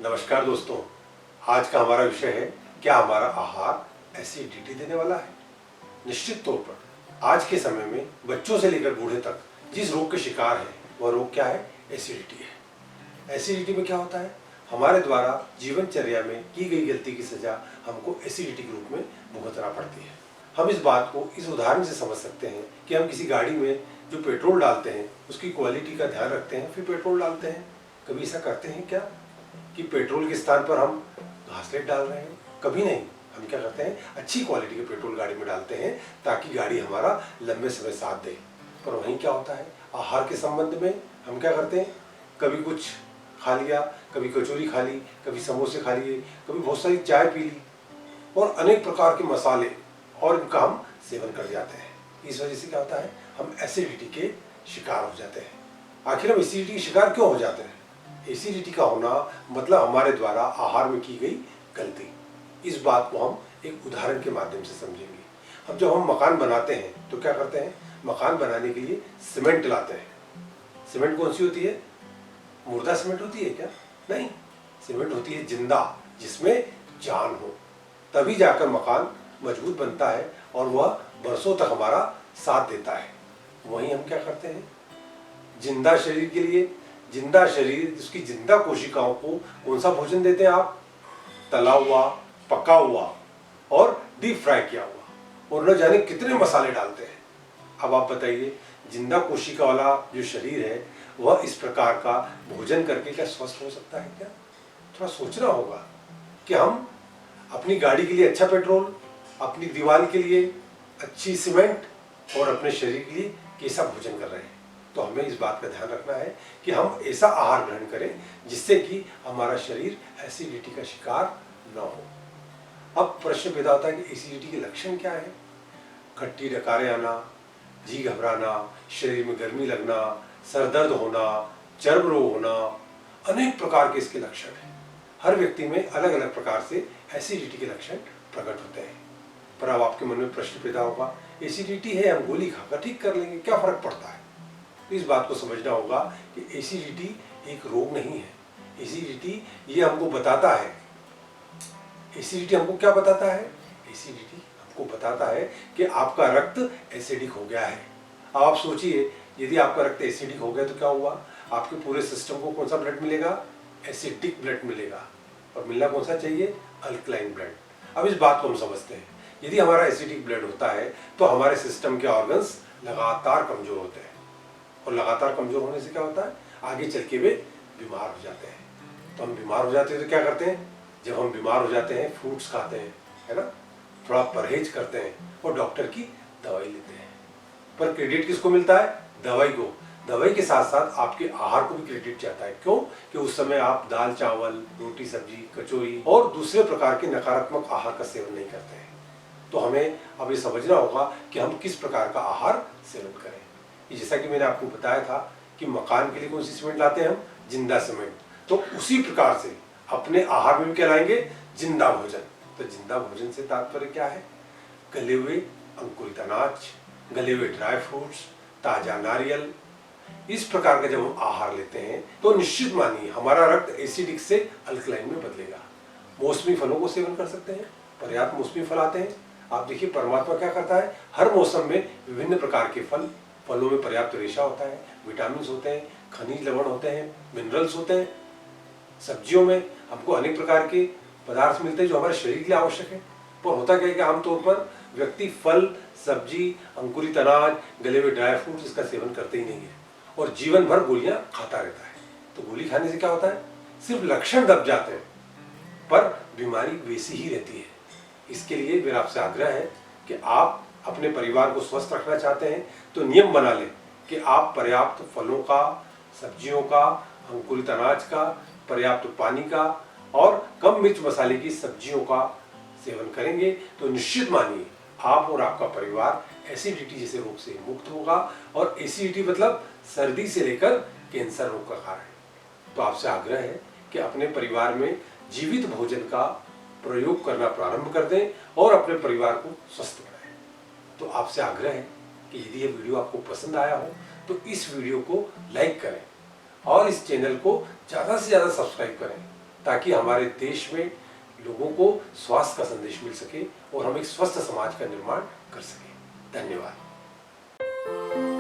नमस्कार दोस्तों, आज का हमारा विषय है क्या हमारा आहार एसिडिटी देने वाला है। निश्चित तौर पर आज के समय में बच्चों से लेकर बूढ़े तक जिस रोग के शिकार है वह रोग क्या है? एसिडिटी है। एसिडिटी में क्या होता है? हमारे द्वारा जीवनचर्या में की गई गलती की सजा हमको एसिडिटी के रूप में भुगतना पड़ती है। हम इस बात को इस उदाहरण से समझ सकते हैं कि हम किसी गाड़ी में जो पेट्रोल डालते हैं उसकी क्वालिटी का ध्यान रखते हैं, फिर पेट्रोल डालते हैं। कभी ऐसा करते हैं क्या कि पेट्रोल के स्थान पर हम घासलेट डाल रहे हैं? कभी नहीं। हम क्या करते हैं, अच्छी क्वालिटी के पेट्रोल गाड़ी में डालते हैं ताकि गाड़ी हमारा लंबे समय साथ दे। पर वहीं क्या होता है, आहार के संबंध में हम क्या करते हैं, कभी कुछ खा लिया, कभी कचौरी खा ली, कभी समोसे खा लिए, कभी बहुत सारी चाय पी ली और अनेक प्रकार के मसाले और इनका हम सेवन कर जाते हैं। इस वजह से क्या होता है, हम एसिडिटी के शिकार हो जाते हैं। आखिर हम एसिडिटी के शिकार क्यों हो जाते हैं? एसिडिटी का होना मतलब हमारे द्वारा आहार में की गई गलती। इस बात को हम एक उदाहरण के माध्यम से समझेंगे। अब जब हम मकान बनाते हैं तो क्या करते हैं, मकान बनाने के लिए सीमेंट लाते हैं। सीमेंट कौन सी होती है? मुर्दा सीमेंट होती है क्या? नहीं, सीमेंट होती है जिंदा, जिसमें जान हो, तभी जाकर मकान मजबूत बनता है और वह बरसों तक हमारा साथ देता है। वहीं हम क्या करते हैं, जिंदा शरीर के लिए, जिंदा शरीर उसकी जिंदा कोशिकाओं को कौन सा भोजन देते हैं आप? तला हुआ, पका हुआ और डीप फ्राई किया हुआ और न जाने कितने मसाले डालते हैं। अब आप बताइए, जिंदा कोशिका वाला जो शरीर है वह इस प्रकार का भोजन करके क्या स्वस्थ हो सकता है क्या? थोड़ा सोचना होगा कि हम अपनी गाड़ी के लिए अच्छा पेट्रोल, अपनी दीवार के लिए अच्छी सीमेंट और अपने शरीर के लिए कैसा भोजन कर रहे हैं। तो हमें इस बात का ध्यान रखना है कि हम ऐसा आहार ग्रहण करें जिससे कि हमारा शरीर एसिडिटी का शिकार न हो। अब प्रश्न पैदा होता है कि एसिडिटी के लक्षण क्या है? खट्टी डकारें आना, जी घबराना, शरीर में गर्मी लगना, सर दर्द होना, चर्म रोग होना, अनेक प्रकार के इसके लक्षण हैं। हर व्यक्ति में अलग अलग प्रकार से एसिडिटी के लक्षण प्रकट होते हैं। पर अब आपके मन में प्रश्न पैदा होगा, एसिडिटी है, हम गोली खाकर ठीक कर लेंगे, क्या फर्क पड़ता है? इस बात को समझना होगा कि एसिडिटी एक रोग नहीं है। एसिडिटी ये हमको बताता है, एसिडिटी हमको क्या बताता है? एसिडिटी हमको बताता है कि आपका रक्त एसिडिक हो गया है। अब आप सोचिए, यदि आपका रक्त एसिडिक हो गया तो क्या हुआ? आपके पूरे सिस्टम को कौन सा ब्लड मिलेगा? एसिडिक ब्लड मिलेगा। और मिलना कौन सा चाहिए? Alkaline blood. अब इस बात को हम समझते हैं, यदि हमारा एसिडिक ब्लड होता है तो हमारे सिस्टम के ऑर्गन्स लगातार कमजोर होते हैं और लगातार कमजोर होने से क्या होता है, आगे चल के वे बीमार हो जाते हैं। तो हम बीमार हो जाते हैं तो क्या करते हैं, जब हम बीमार हो जाते हैं फ्रूट्स खाते हैं, है ना, थोड़ा परहेज करते हैं और डॉक्टर की दवाई लेते हैं। पर क्रेडिट किसको मिलता है? दवाई को। दवाई के साथ साथ आपके आहार को भी क्रेडिट जाता है। क्यों? कि उस समय आप दाल चावल, रोटी सब्जी, कचौरी और दूसरे प्रकार के नकारात्मक आहार का सेवन नहीं करते हैं। तो हमें अब ये समझना होगा कि हम किस प्रकार का आहार सेवन करें। जैसा कि मैंने आपको बताया था कि मकान के लिए कौन सी सीमेंट लाते हैं हम? जिंदा सीमेंट। तो उसी प्रकार से अपने आहार में भी क्या लाएंगे? जिंदा भोजन। तो जिंदा भोजन से तात्पर्य क्या है? गले हुए अंकुरित अनाज, गले हुए ड्राई फ्रूट्स, ताजा नारियल। इस प्रकार का जब हम आहार लेते हैं तो निश्चित मानिए हमारा रक्त एसिडिक से अल्कलाइन में बदलेगा। मौसमी फलों को सेवन कर सकते हैं, पर्याप्त मौसमी फल आते हैं। आप देखिए, परमात्मा क्या करता है, हर मौसम में विभिन्न प्रकार के फलों में पर्याप्त रेशा होता है, विटामिन होते हैं, खनिज लवण होते हैं, मिनरल्स होते हैं। सब्जियों में हमको अनेक प्रकार के पदार्थ मिलते हैं जो हमारे शरीर के लिए आवश्यक है। पर होता क्या है कि आमतौर पर व्यक्ति फल, सब्जी, अंकुरित अनाज, गले हुए ड्राई फ्रूट्स इसका सेवन करते ही नहीं है और जीवन भर गोलियां खाता रहता है। तो गोली खाने से क्या होता है, सिर्फ लक्षण दब जाते हैं पर बीमारी वैसी ही रहती है। इसके लिए मेरा आपसे आग्रह है कि आप अपने परिवार को स्वस्थ रखना चाहते हैं तो नियम बना लें कि आप पर्याप्त फलों का, सब्जियों का, अंकुरित अनाज का, पर्याप्त पानी का और कम मिर्च मसाले की सब्जियों का सेवन करेंगे तो निश्चित मानिए आप और आपका परिवार एसिडिटी जैसे रोग से मुक्त होगा। और एसिडिटी मतलब सर्दी से लेकर कैंसर रोग का कारण। तो आपसे आग्रह है कि अपने परिवार में जीवित भोजन का प्रयोग करना प्रारंभ कर दें और अपने परिवार को स्वस्थ बनाएं। तो आपसे आग्रह है कि यदि ये वीडियो आपको पसंद आया हो तो इस वीडियो को लाइक करें और इस चैनल को ज़्यादा से ज़्यादा सब्सक्राइब करें ताकि हमारे देश में लोगों को स्वास्थ्य का संदेश मिल सके और हम एक स्वस्थ समाज का निर्माण कर सकें। धन्यवाद।